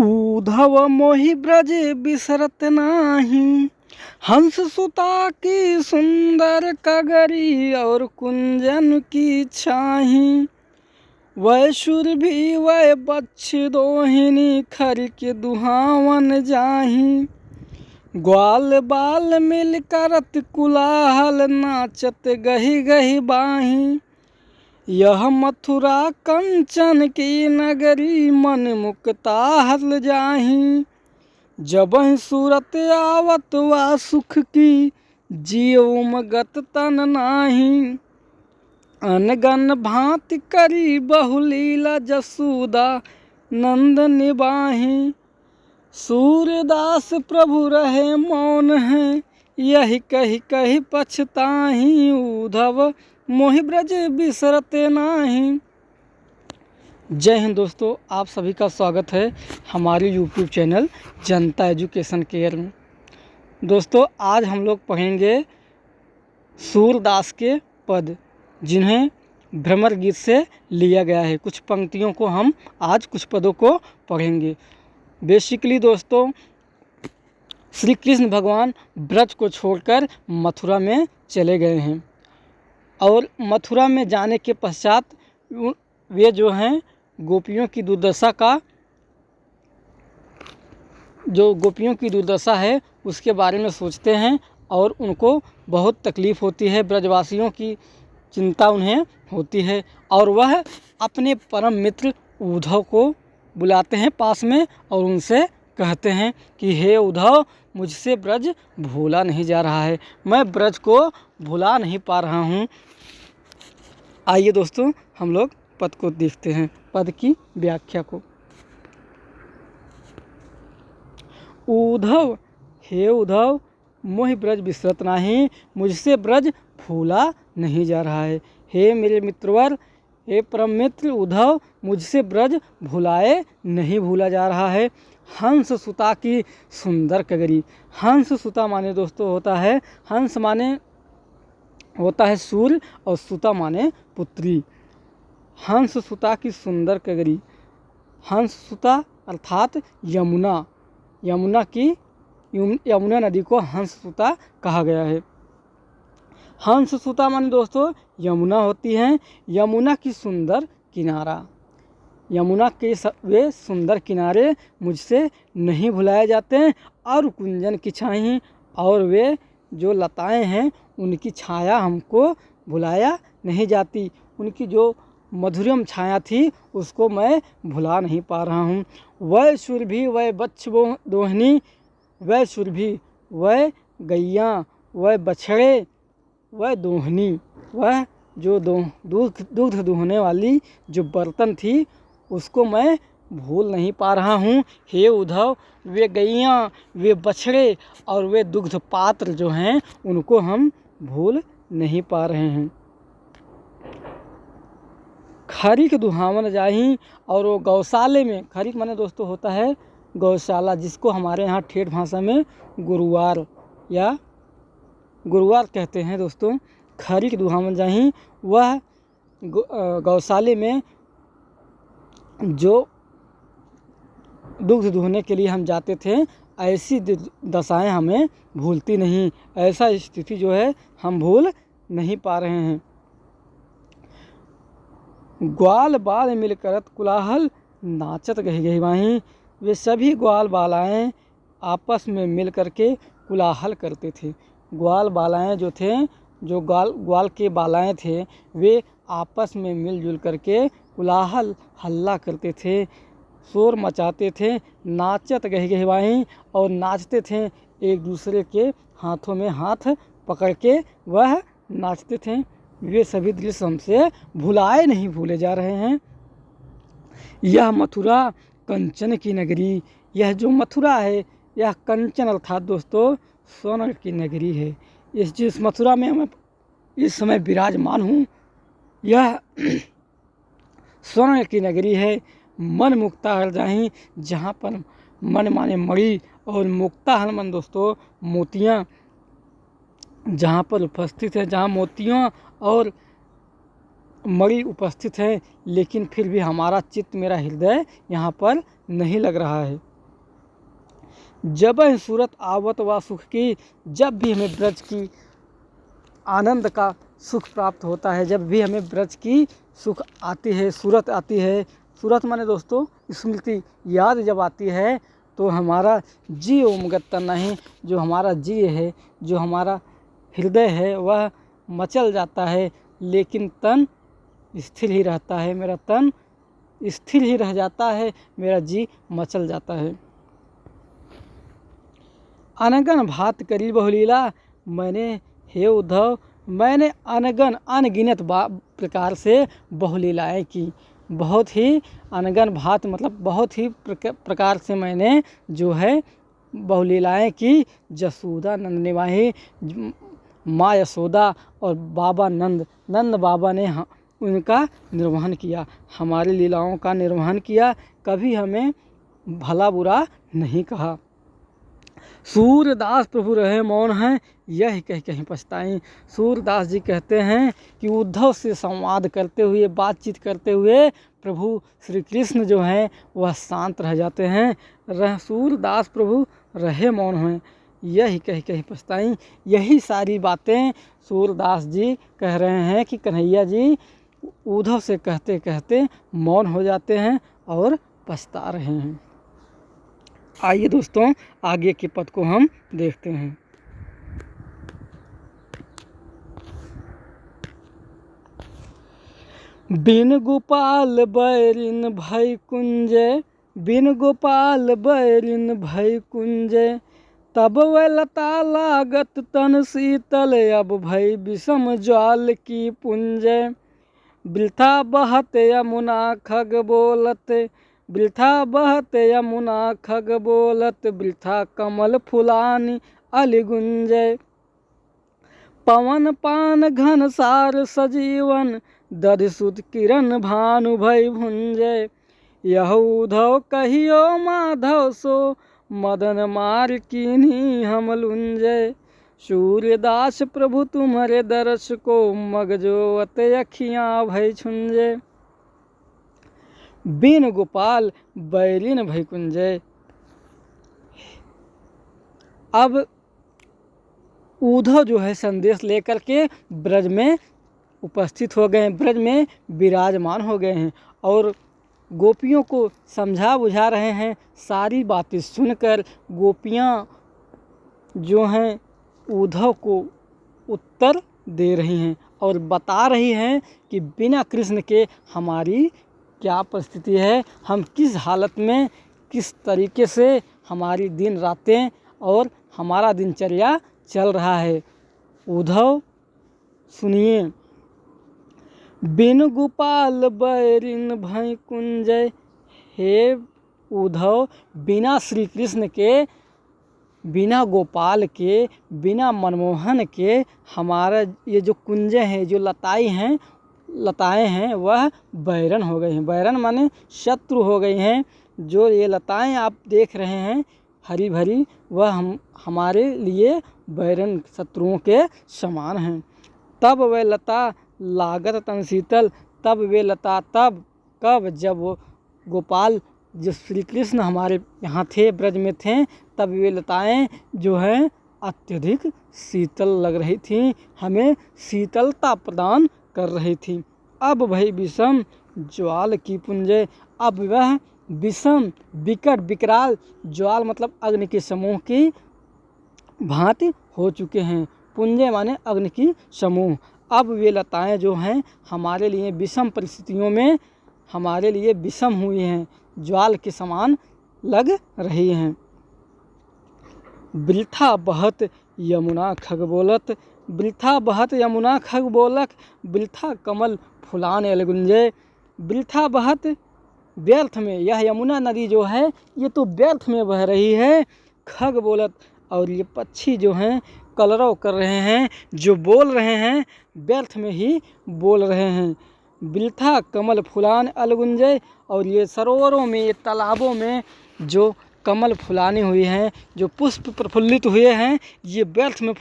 उद्धव मोहि ब्रज बिसरत नाही, हंस सुता की सुंदर कगरी और कुंजन की छाही। वह सुरभि वह बच्छ दोहिनी खर के दुहावन जाही। ग्वाल बाल मिल करत कुलाहल नाचत गही गही बाही। यह मथुरा कंचन की नगरी मन मुक्ता हल जाही। जबहि सूरत आवत वा सुख की, जीव मगत तन नाही। अनगन भांति करी बहुलीला जसुदा नंद निबाही। सूरदास प्रभु रहे मौन है, यही कही कही पछताही। उद्धव मोहि ब्रज बिसरते नाही। जय हिंद दोस्तों, आप सभी का स्वागत है हमारे यूट्यूब चैनल जनता एजुकेशन केयर में। दोस्तों, आज हम लोग पढ़ेंगे सूरदास के पद, जिन्हें भ्रमर गीत से लिया गया है। कुछ पंक्तियों को हम आज कुछ पदों को पढ़ेंगे। बेसिकली दोस्तों, श्री कृष्ण भगवान ब्रज को छोड़कर मथुरा में चले गए हैं और मथुरा में जाने के पश्चात वे जो हैं गोपियों की दुर्दशा है उसके बारे में सोचते हैं और उनको बहुत तकलीफ़ होती है। ब्रजवासियों की चिंता उन्हें होती है और वह अपने परम मित्र उद्धव को बुलाते हैं पास में और उनसे कहते हैं कि हे उद्धव, मुझसे ब्रज भूला नहीं जा रहा है, मैं ब्रज को भुला नहीं पा रहा हूँ। आइए दोस्तों, हम लोग पद को देखते हैं, पद की व्याख्या को। उद्धव, हे उद्धव, मोहि ब्रज बिसरत नाही, मुझसे ब्रज भूला नहीं जा रहा है। हे मेरे मित्रवर, हे परम मित्र उद्धव, मुझसे ब्रज भुलाए नहीं भूला जा रहा है। हंस सुता की सुंदर कगरी। हंस सुता माने दोस्तों होता है, हंस माने होता है सूर्य और सुता माने पुत्री। हंस सुता की सुंदर कगरी। हंस सुता अर्थात यमुना नदी को हंस सुता कहा गया है। हंस सुता माने दोस्तों यमुना होती हैं। यमुना की सुंदर किनारा, यमुना के वे सुंदर किनारे मुझसे नहीं भुलाए जाते हैं। और कुंजन की छाई, और वे जो लताएं हैं उनकी छाया हमको भुलाया नहीं जाती। उनकी जो मधुरम छाया थी उसको मैं भुला नहीं पा रहा हूँ। वह सुरभि वह बच्छ दोहनी, वह सुरभि वह गैया वह बछड़े वह दोहनी, वह जो दूध दूहने वाली जो बर्तन थी उसको मैं भूल नहीं पा रहा हूँ। हे उद्धव, वे गैया वे बछड़े और वे दुग्ध पात्र जो हैं उनको हम भूल नहीं पा रहे हैं। खरीक दुहावन जाही, और वो गौशाले में, खरीक माने दोस्तों होता है गौशाला, जिसको हमारे यहाँ ठेठ भाषा में गुरुवार या गुरुवार कहते हैं दोस्तों। खरीक दुहावन जाही, वह गौशाले में जो दुग्ध दुहने के लिए हम जाते थे, ऐसी दशाएं हमें भूलती नहीं। ऐसा स्थिति जो है हम भूल नहीं पा रहे हैं। ग्वाल बाल मिल करत कुलाहल नाचत गही गही बाही। वे सभी ग्वाल बालाएँ आपस में मिल करके कुलाहल करते थे। ग्वाल बालाएँ जो थे, जो ग्वाल के बालाएँ थे, वे आपस में मिलजुल करके कुलाहल हल्ला करते थे, शोर मचाते थे। नाचत गही गही बाही, और नाचते थे एक दूसरे के हाथों में हाथ पकड़ के वह नाचते थे। वे सभी दृश्य हमसे भुलाए नहीं भूले जा रहे हैं। यह मथुरा कंचन की नगरी, यह जो मथुरा है यह कंचन अर्थात दोस्तों स्वर्ण की नगरी है। जिस मथुरा में मैं इस समय विराजमान हूँ, यह स्वर्ण की नगरी है। मन मुक्ता हर जाही, जहाँ पर मन माने मणि और मुक्ता हर मन दोस्तों मोतियाँ जहाँ पर उपस्थित है, जहाँ मोतियाँ और मणि उपस्थित है, लेकिन फिर भी हमारा चित्त, मेरा हृदय यहाँ पर नहीं लग रहा है। जब सूरत आवत वा सुख की, जब भी हमें ब्रज की आनंद का सुख प्राप्त होता है, जब भी हमें ब्रज की सुख आती है, सूरत आती है। सूरत माने दोस्तों स्मृति, याद जब आती है तो हमारा जी उमगता नहीं, जो हमारा जी है, जो हमारा हृदय है वह मचल जाता है, लेकिन तन स्थिर ही रहता है। मेरा तन स्थिर ही रह जाता है, मेरा जी मचल जाता है। अनगन भात करी बहुलीला, मैंने हे उद्धव मैंने अनगिनत प्रकार से बहुलीलाएँ की। बहुत ही अनगन भात मतलब बहुत ही प्रकार से मैंने जो है बहुलीलाएँ की। जसोदा नंद निवाही, माँ यशोदा और बाबा नंद बाबा ने उनका निर्वहन किया, हमारी लीलाओं का निर्वहन किया, कभी हमें भला बुरा नहीं कहा। सूरदास प्रभु रहे मौन हैं, यह कहीं कहीं पछताएं। सूरदास जी कहते हैं कि उद्धव से संवाद करते हुए, बातचीत करते हुए प्रभु श्री कृष्ण जो हैं वह शांत रह जाते हैं। सूरदास प्रभु रहे मौन हैं, यही कहीं कहीं पछताएं। यही सारी बातें सूरदास जी कह रहे हैं कि कन्हैया जी उद्धव से कहते कहते मौन हो जाते हैं और पछता रहे हैं। आइए दोस्तों आगे के पद को हम देखते हैं। बिन गोपाल बैरिन भय कुंजय, बिन गोपाल बैरिन भय कुंजय, तब वह लता लागत तन शीतल, अब भय विषम ज्वाल की पुंजय। वृथा बहत यमुना खग बोलत, वृथा बहत यमुना खग बोलत, वृथा कमल फुलानी अलगुंजय। पवन पान घन सार सजीवन, दधिसुत किरण भानु भय भुंजय। यह उद्धव कहियो माधव सो, मदन मार कीन्ही हम लुंजय। सूर्यदास प्रभु तुम्हारे दर्श को, मगजोवत अखियाँ भय छुंजय। बिन गोपाल बैरिन भय कुंजय। अब उद्धव जो है संदेश लेकर के ब्रज में उपस्थित हो गए हैं, ब्रज में विराजमान हो गए हैं और गोपियों को समझा बुझा रहे हैं। सारी बातें सुनकर गोपियाँ जो हैं उद्धव को उत्तर दे रही हैं और बता रही हैं कि बिना कृष्ण के हमारी क्या परिस्थिति है, हम किस हालत में, किस तरीके से हमारी दिन रातें और हमारा दिनचर्या चल रहा है। उद्धव सुनिए। बिन गोपाल बैरिन भय कुंजय, हे उद्धव बिना श्री कृष्ण के, बिना गोपाल के, बिना मनमोहन के हमारा ये जो कुंजय हैं, जो लताएं हैं वह बैरन हो गई हैं। बैरन माने शत्रु हो गई हैं। जो ये लताएं आप देख रहे हैं हरी भरी, वह हमारे लिए बैरन शत्रुओं के समान हैं। तब वह लता लागत तन शीतल, तब वे लता तब कब, जब वो गोपाल जो श्री कृष्ण हमारे यहाँ थे, ब्रज में थे, तब वे लताएं जो हैं अत्यधिक शीतल लग रही थी, हमें शीतलता प्रदान कर रही थी। अब भई विषम ज्वाल की पुंजय, अब वह विषम विकट विकराल ज्वाल मतलब अग्नि के समूह की भांति हो चुके हैं। पुंजय माने अग्नि की समूह। अब वे लताएं जो हैं हमारे लिए विषम परिस्थितियों में हमारे लिए विषम हुई हैं, ज्वाल के समान लग रही हैं। वृथा बहत यमुना खग बोलत, वृथा बहत यमुना खग बोलक, वृथा कमल फुलान अलगुंजय। वृथा बहत व्यर्थ में, यह यमुना नदी जो है ये तो व्यर्थ में बह रही है। खग बोलत, और ये पक्षी जो हैं कलरव कर रहे हैं, जो बोल रहे हैं व्यर्थ में ही बोल रहे हैं। वृथा कमल फुलान अलगुंजय, और ये सरोवरों में, ये तालाबों में जो कमल फुलाने हुए हैं, जो पुष्प प्रफुल्लित हुए हैं, ये व्यर्थ में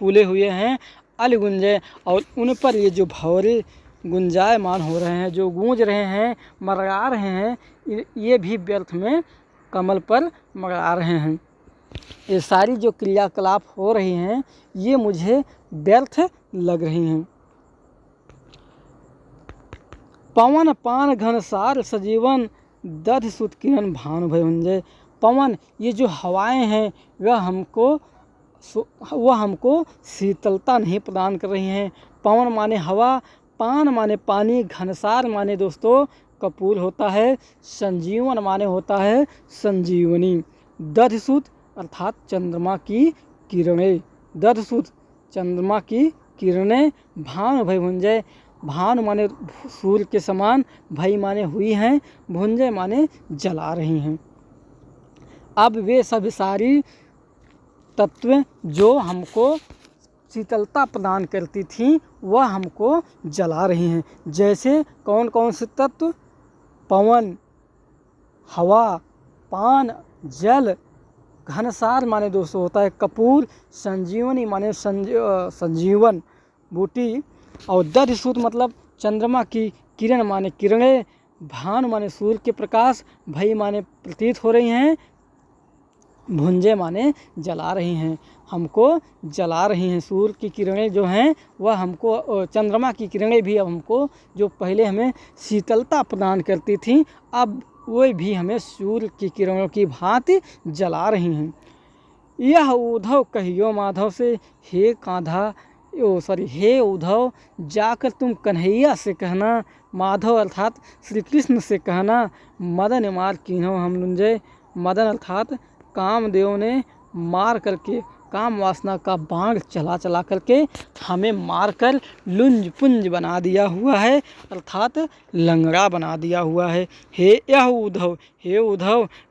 फूले हुए हैं अलगुंजय, और उन पर ये जो भंवरे गुंजायमान हो रहे हैं, जो गूंज रहे हैं, मरगा रहे हैं, ये भी व्यर्थ में कमल पर मरगा रहे हैं। ये सारी जो क्रियाकलाप हो रही हैं ये मुझे व्यर्थ लग रही हैं। पवन पान घनसार सजीवन दध सुत किरण भानु भंजय। पवन, ये जो हवाएं हैं वह हमको शीतलता नहीं प्रदान कर रही हैं। पवन माने हवा, पान माने पानी, घनसार माने दोस्तों कपूर होता है, संजीवन माने होता है संजीवनी, दधसुत अर्थात चंद्रमा की किरणें, दधसुत चंद्रमा की किरणें, भानु भंजय, भानु माने सूर्य के समान, भई माने हुई हैं, भुंजय माने जला रही हैं। अब वे सब सारी तत्व जो हमको शीतलता प्रदान करती थी वह हमको जला रही हैं। जैसे कौन कौन से तत्व? पवन, हवा, पान, जल, घनसार माने दोस्तों होता है कपूर, संजीवनी माने संजीवन बूटी, और दधसुत मतलब चंद्रमा की किरण माने किरणें, भानु माने सूर्य के प्रकाश, भई माने प्रतीत हो रही हैं, भुंजे माने जला रही हैं, हमको जला रही हैं। सूर्य की किरणें जो हैं वह हमको, चंद्रमा की किरणें भी अब हमको, जो पहले हमें शीतलता प्रदान करती थी अब वे भी हमें सूर्य की किरणों की भांति जला रही हैं। यह उद्धव कहियो माधव से, हे कांधा हे उद्धव, जाकर तुम कन्हैया से कहना, माधव अर्थात श्री कृष्ण से कहना, मदन मार कीन्हो हम लुंजय। मदन अर्थात कामदेव ने मार करके, काम वासना का बाण चला चला करके हमें मारकर लुंज पुंज बना दिया हुआ है, अर्थात लंगड़ा बना दिया हुआ है। हे उद्धव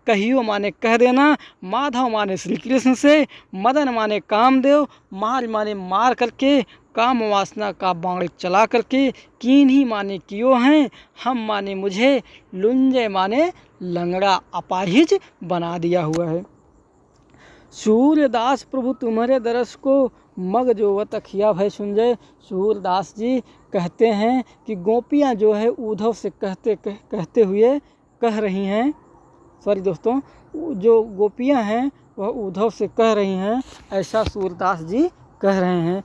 कहियो माने कह देना, माधव माने श्री कृष्ण से, मदन माने कामदेव, मार माने मार करके, काम वासना का बाण चला करके, कीन्ही माने कियो हैं, हम माने मुझे, लुंजय माने लंगड़ा अपाहिज बना दिया हुआ है। सूर्यदास प्रभु तुम्हारे दरस को, मग जोवत अखिया भय सुंजय। सूर्यदास जी कहते हैं कि गोपियाँ जो है उद्धव से कहते हुए कह रही हैं, सॉरी दोस्तों, जो गोपियाँ हैं वह उद्धव से कह रही हैं, ऐसा सूर्यदास जी कह रहे हैं।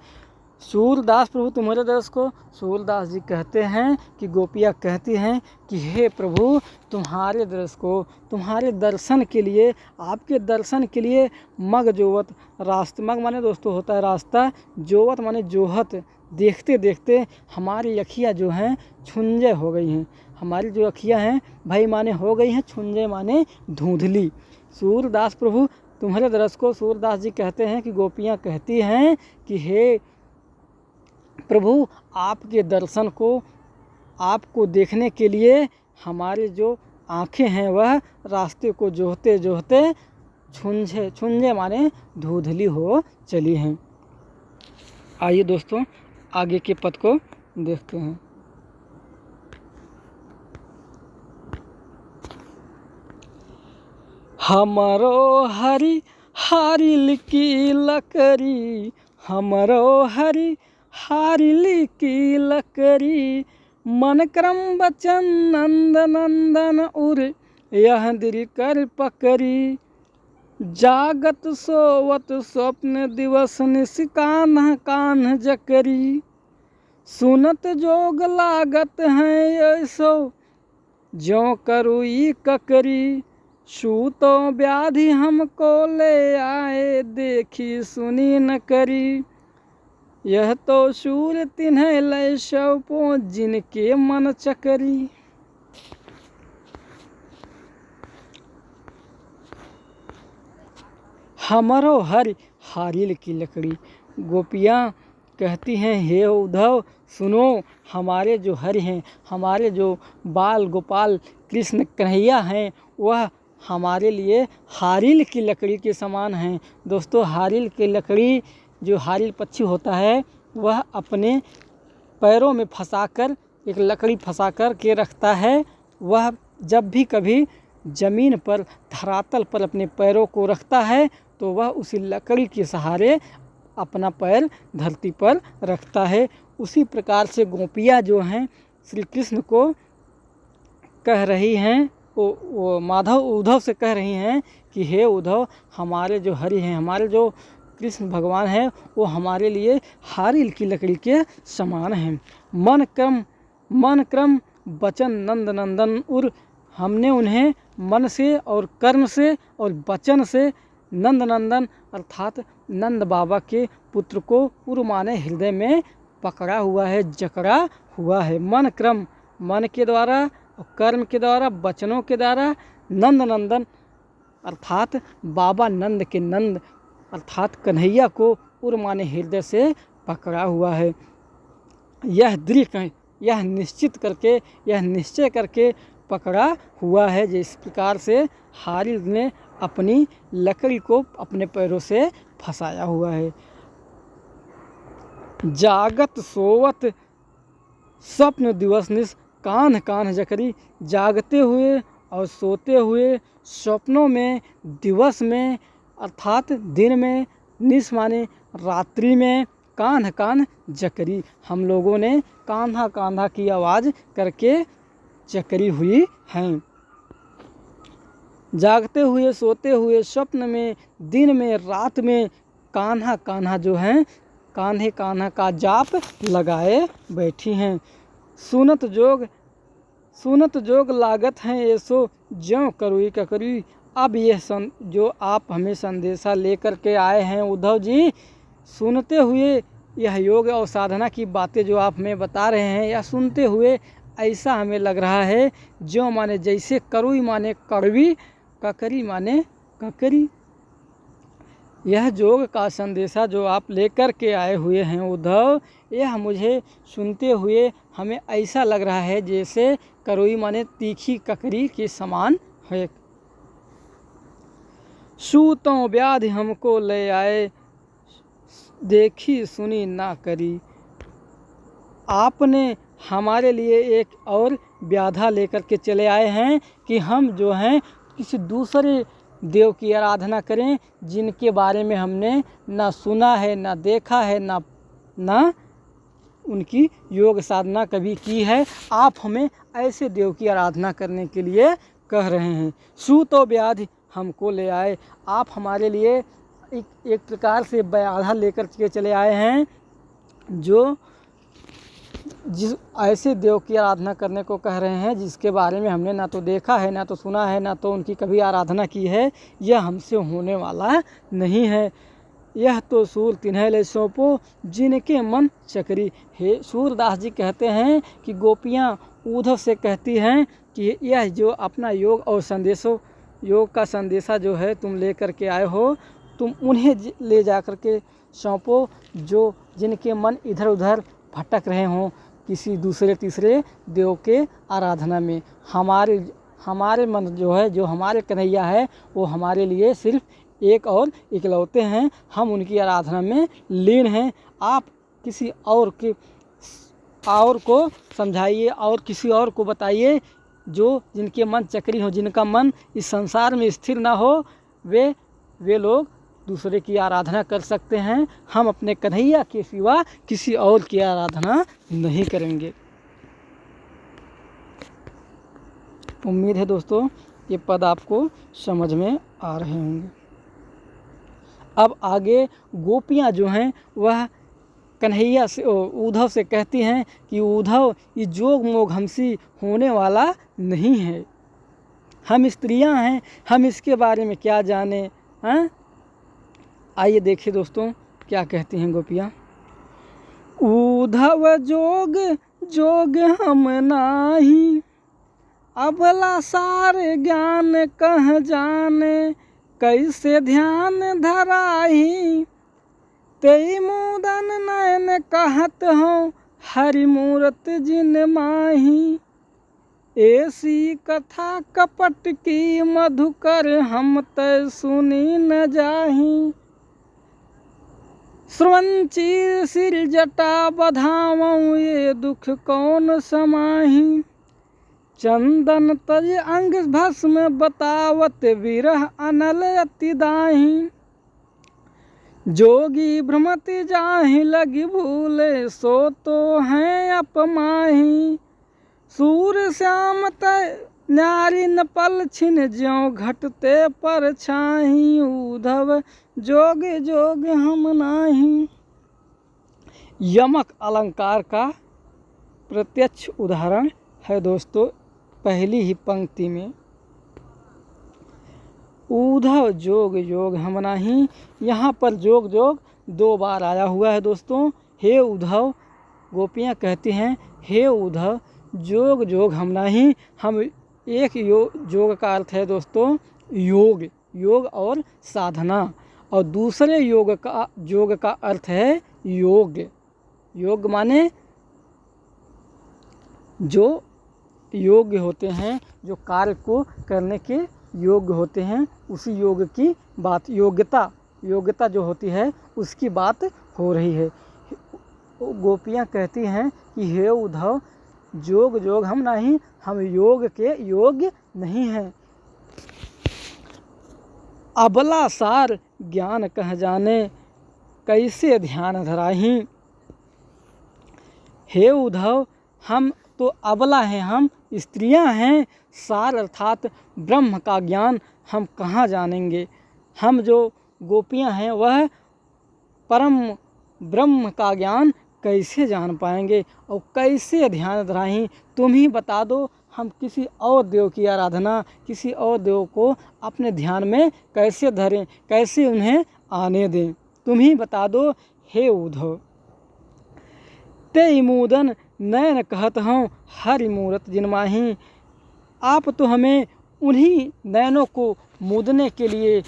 सूरदास प्रभु तुम्हारे दरस को, सूरदास जी कहते हैं कि गोपियाँ कहती हैं कि हे प्रभु तुम्हारे दरस को, तुम्हारे दर्शन के लिए, आपके दर्शन के लिए, मग जोवत, रास्ता, मग माने दोस्तों होता है रास्ता, जोवत माने जोहत, देखते देखते हमारी अखियाँ जो हैं छुंजे हो गई हैं, हमारी जो अखियाँ हैं भाई माने हो गई हैं छुंजे माने धुंधली। सूरदास प्रभु तुम्हारे दरस को, सूरदास जी कहते हैं कि गोपियाँ कहती हैं कि हे प्रभु आपके दर्शन को, आपको देखने के लिए हमारे जो आँखें हैं वह रास्ते को जोहते जोहते छुंजे माने धुंधली हो चली हैं। आइए दोस्तों आगे के पद को देखते हैं। हमरो हरि हारिल की लकड़ी, हमरो हरि हारिल की लकड़ी, मन क्रम बचन नंद नंदन उर यह दिल कर पकड़ी। जागत सोवत स्वप्न दिवस निस कान्ह कान्ह जकरी, सुनत जोग लागत हैं ऐसो ज्यों करुई ककरी। सूतो व्याधि हमको ले आए देखी सुनी न करी, यह तो सूर तिन्ह लय सौंपो जिनके मन चकरी। हमरो हरि हारिल की लकड़ी, गोपियाँ कहती हैं हे उद्धव सुनो, हमारे जो हरि हैं, हमारे जो बाल गोपाल कृष्ण कन्हैया हैं वह हमारे लिए हारिल की लकड़ी के समान हैं। दोस्तों हारिल की लकड़ी, जो हारिल पक्षी होता है वह अपने पैरों में फंसाकर, एक लकड़ी फंसाकर के रखता है, वह जब भी कभी ज़मीन पर धरातल पर अपने पैरों को रखता है तो वह उसी लकड़ी के सहारे अपना पैर धरती पर रखता है। उसी प्रकार से गोपियाँ जो हैं श्री कृष्ण को कह रही हैं वो माधव उद्धव से कह रही हैं कि हे उद्धव, हमारे जो हरि हैं, हमारे जो कृष्ण भगवान हैं, वो हमारे लिए हारिल की लकड़ी के समान हैं। मन क्रम वचन नंद नंदन उर, हमने उन्हें मन से और कर्म से और वचन से नंद नंदन अर्थात नंद बाबा के पुत्र को उर माने हृदय में पकड़ा हुआ है, जकड़ा हुआ है। मन क्रम, मन के द्वारा और कर्म के द्वारा, वचनों के द्वारा, नंद नंदन अर्थात बाबा नंद के नंद अर्थात कन्हैया को उर माने हृदय से पकड़ा हुआ है। यह दृढ़, यह निश्चय करके पकड़ा हुआ है, जिस प्रकार से हारिल ने अपनी लकड़ी को अपने पैरों से फंसाया हुआ है। जागत सोवत स्वप्न दिवस निस, कान्ह कान्ह जकरी, जागते हुए और सोते हुए, स्वप्नों में, दिवस में अर्थात दिन में, निस माने रात्रि में, कान्ह कान्ह जकरी, हम लोगों ने कान्हा कान्हा की आवाज़ करके जकरी हुई हैं। जागते हुए, सोते हुए, स्वप्न में, दिन में, रात में, कान्हा कान्हा जो हैं, कान्हे कान्हा का जाप लगाए बैठी हैं। सुनत जोग लागत हैं ऐसो, ज्यों करुई ककरी। अब यह जो आप हमें संदेशा लेकर के आए हैं उद्धव जी, सुनते हुए यह योग और साधना की बातें जो आप हमें बता रहे हैं, या सुनते हुए ऐसा हमें लग रहा है, ज्यों माने जैसे, करुई माने कड़वी, ककरी माने ककरी। यह योग का संदेशा जो आप लेकर के आए हुए हैं उद्धव, यह मुझे सुनते हुए हमें ऐसा लग रहा है जैसे करुई माने तीखी ककरी के समान है। सूतों व्याधि हमको ले आए, देखी सुनी ना करी। आपने हमारे लिए एक और व्याधा लेकर के चले आए हैं कि हम जो हैं किसी दूसरे देव की आराधना करें, जिनके बारे में हमने ना सुना है, ना देखा है, ना उनकी योग साधना कभी की है। आप हमें ऐसे देव की आराधना करने के लिए कह रहे हैं। सूतो व्याधि हमको ले आए, आप हमारे लिए एक प्रकार से व्याधा लेकर के चले आए हैं, जो जिस ऐसे देव की आराधना करने को कह रहे हैं जिसके बारे में हमने ना तो देखा है, ना तो सुना है, ना तो उनकी कभी आराधना की है। यह हमसे होने वाला नहीं है। यह तो सूर तिन्ह ले सौंपो, जिनके मन चकरी। हे सूरदास जी कहते हैं कि गोपियाँ उद्धव से कहती हैं कि यह जो अपना योग और योग का संदेशा जो है तुम ले करके आए हो, तुम उन्हें ले जा कर के सौंपो, जो जिनके मन इधर उधर भटक रहे हों किसी दूसरे तीसरे देव के आराधना में। हमारे मन जो है, जो हमारे कन्हैया है, वो हमारे लिए सिर्फ एक और इकलौते हैं, हम उनकी आराधना में लीन हैं। आप किसी और को समझाइए और किसी और को बताइए, जो जिनके मन चक्री हो, जिनका मन इस संसार में स्थिर ना हो, वे लोग दूसरे की आराधना कर सकते हैं। हम अपने कन्हैया के सिवा किसी और की आराधना नहीं करेंगे। उम्मीद है दोस्तों ये पद आपको समझ में आ रहे होंगे। अब आगे गोपियाँ जो हैं वह कन्हैया से, उद्धव से कहती हैं कि उद्धव, ये जोग मोग हमसे होने वाला नहीं है, हम स्त्रियां हैं, हम इसके बारे में क्या जाने हैं। आइए देखिए दोस्तों क्या कहती हैं गोपियाँ। उद्धव जोग हम नाही, अबला सारे ज्ञान कह जाने, कैसे ध्यान धराही। तेई मुदन नयन कहत हो, हरि मूरत जिन माही। ऐसी कथा कपट की मधुकर, हम तय सुनी न जाही। श्रवंची सिर जटा बधाऊं, ये दुख कौन समाही। चंदन तज अंग भस्म बतावत, विरह अनल अति दाही। जोगी भ्रमति जाहि लगी भूले, सो तो हैं अपमाही। सूर श्याम तय नारी न पल छिन ज्यों घटते पर छाही, उधव जोग जोग हम नाही। यमक अलंकार का प्रत्यक्ष उदाहरण है दोस्तों पहली ही पंक्ति में। उधव जोग जोग हम नाही, यहाँ पर जोग जोग 2 बार आया हुआ है दोस्तों। हे उद्धव, गोपियाँ कहती हैं हे उद्धव जोग जोग हम नाही। हम एक जोग का अर्थ है दोस्तों योग, योग और साधना, और दूसरे जोग का अर्थ है योग। योग माने जो योग्य होते हैं, जो कार्य को करने के योग्य होते हैं, उसी योग की बात, योग्यता जो होती है उसकी बात हो रही है। गोपियाँ कहती हैं कि हे उद्धव जोग जोग हम नहीं, हम योग के योग्य नहीं हैं। अबला सार ज्ञान कह जाने, कैसे ध्यान धराही। हे उद्धव हम तो अबला हैं, हम स्त्रियां हैं, सार अर्थात ब्रह्म का ज्ञान हम कहाँ जानेंगे। हम जो गोपियां हैं वह परम ब्रह्म का ज्ञान कैसे जान पाएंगे और कैसे ध्यान धराएं। तुम ही बता दो, हम किसी और देव की आराधना, किसी और देव को अपने ध्यान में कैसे धरें, कैसे उन्हें आने दें, तुम ही बता दो हे उद्धव। ते मूदन नैन कहत हूँ हरि मूरत जिनमाही। आप तो हमें उन्हीं नैनों को मूदने के लिए,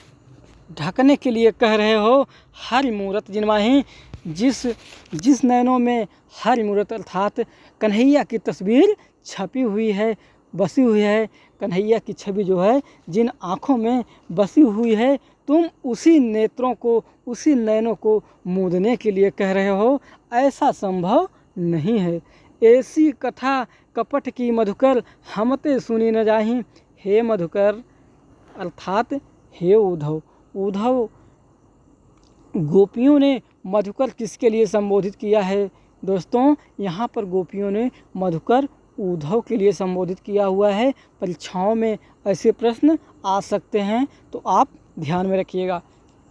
ढकने के लिए कह रहे हो हरि मूरत जिनमाही। जिस नैनों में हरि मूरत अर्थात कन्हैया की तस्वीर छपी हुई है, बसी हुई है, कन्हैया की छवि जो है जिन आँखों में बसी हुई है, तुम उसी नेत्रों को, उसी नैनों को मूदने के लिए कह रहे हो। ऐसा संभव नहीं है। ऐसी कथा कपट की मधुकर, हमते सुनी न जाही। हे मधुकर अर्थात हे उद्धव। उद्धव गोपियों ने मधुकर किसके लिए संबोधित किया है दोस्तों? यहाँ पर गोपियों ने मधुकर उद्धव के लिए संबोधित किया हुआ है। परीक्षाओं में ऐसे प्रश्न आ सकते हैं तो आप ध्यान में रखिएगा।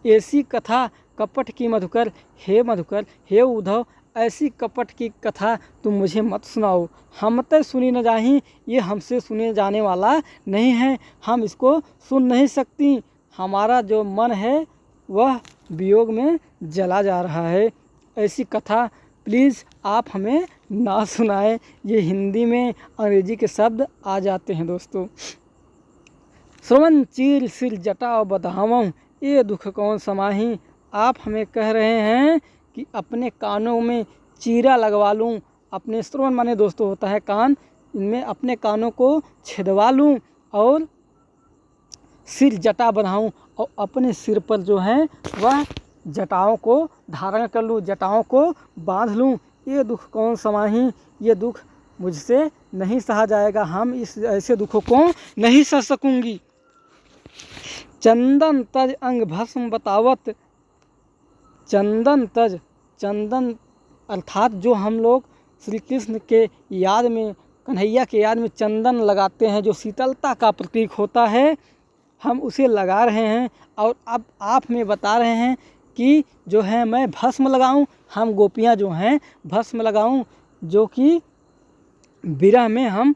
ऐसी कथा कपट की मधुकर, हे मधुकर, हे उद्धव ऐसी कपट की कथा तुम मुझे मत सुनाओ। हम तो सुनी न जाही, ये हमसे सुने जाने वाला नहीं है, हम इसको सुन नहीं सकती। हमारा जो मन है वह वियोग में जला जा रहा है। ऐसी कथा प्लीज़ आप हमें ना सुनाएं। ये हिंदी में अंग्रेजी के शब्द आ जाते हैं दोस्तों। श्रवण चीर सिर जटा बधावं, ये दुख कौन समाही। आप हमें कह रहे हैं कि अपने कानों में चीरा लगवा लूं, अपने श्रवण माने दोस्तों होता है कान, इनमें अपने कानों को छिदवा लूं और सिर जटा बनाऊं और अपने सिर पर जो है वह जटाओं को धारण कर लूं, जटाओं को बांध लूं। ये दुख कौन समाही, ये दुख मुझसे नहीं सहा जाएगा, हम इस ऐसे दुखों को नहीं सह सकूंगी। चंदन तज अंग भस्म बतावत, चंदन तज, चंदन अर्थात जो हम लोग श्री कृष्ण के याद में, कन्हैया के याद में चंदन लगाते हैं, जो शीतलता का प्रतीक होता है, हम उसे लगा रहे हैं। और अब आप में बता रहे हैं कि जो है मैं भस्म लगाऊं, हम गोपियां जो हैं भस्म लगाऊं, जो कि विरह में, हम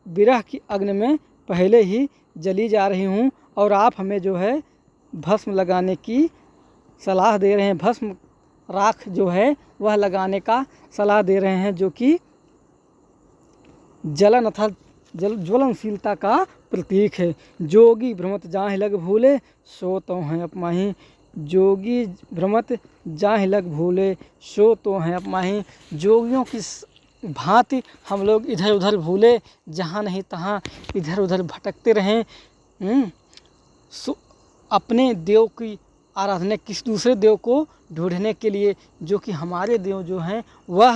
विरह की अग्नि में पहले ही जली जा रही हूं, और आप हमें जो है भस्म लगाने की सलाह दे रहे हैं, भस्म राख जो है वह लगाने का सलाह दे रहे हैं, जो कि जलन अर्थात ज्वलनशीलता का प्रतीक है। जोगी भ्रमत जाहि लग भूले, सो तो हैं अपमाही। जोगी भ्रमत जाहि लग भूले, सो तो हैं अपमाही। जोगियों की भांति हम लोग इधर उधर भूले, जहाँ नहीं तहाँ इधर उधर भटकते रहें, अपने देव की आराधना किस दूसरे देव को ढूंढने के लिए, जो कि हमारे देव जो हैं वह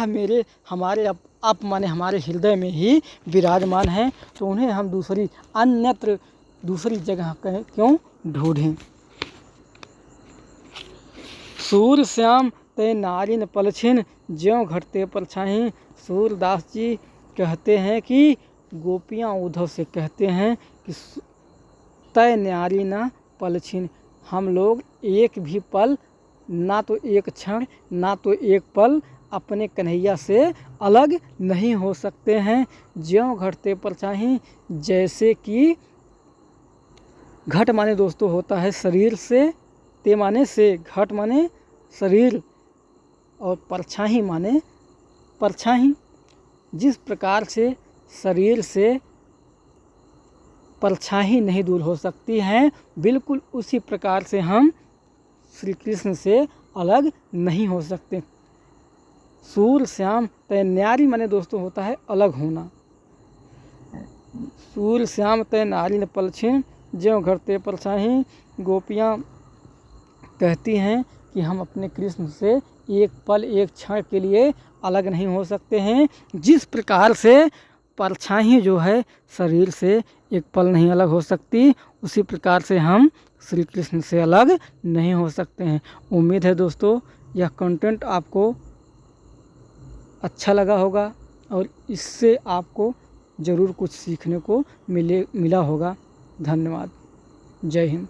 हमारे आप माने हमारे हृदय में ही विराजमान हैं, तो उन्हें हम अन्यत्र दूसरी जगह क्यों ढूंढें। सूर श्याम ते नारिन पलछिन, ज्यों घटते परछाई। सूरदास जी कहते हैं कि गोपियाँ उद्धव से कहते हैं कि तय न्यारी ना पल छिन, हम लोग एक भी पल, ना तो एक क्षण, ना तो एक पल अपने कन्हैया से अलग नहीं हो सकते हैं। ज्यों घटते परछाई, जैसे कि घट माने दोस्तों होता है शरीर से, ते माने से, घट माने शरीर और परछाई माने परछाई। जिस प्रकार से शरीर से परछाई नहीं दूर हो सकती है, बिल्कुल उसी प्रकार से हम श्री कृष्ण से अलग नहीं हो सकते। सूर श्याम तय न्यारी माने दोस्तों होता है अलग होना। सूर श्याम तय नारी न पल छिन, ज्यों घटते परछाई। गोपियाँ कहती हैं कि हम अपने कृष्ण से एक पल, एक क्षण के लिए अलग नहीं हो सकते हैं। जिस प्रकार से परछाई जो है शरीर से एक पल नहीं अलग हो सकती, उसी प्रकार से हम श्री कृष्ण से अलग नहीं हो सकते हैं। उम्मीद है दोस्तों यह कंटेंट आपको अच्छा लगा होगा और इससे आपको ज़रूर कुछ सीखने को मिला होगा। धन्यवाद। जय हिंद।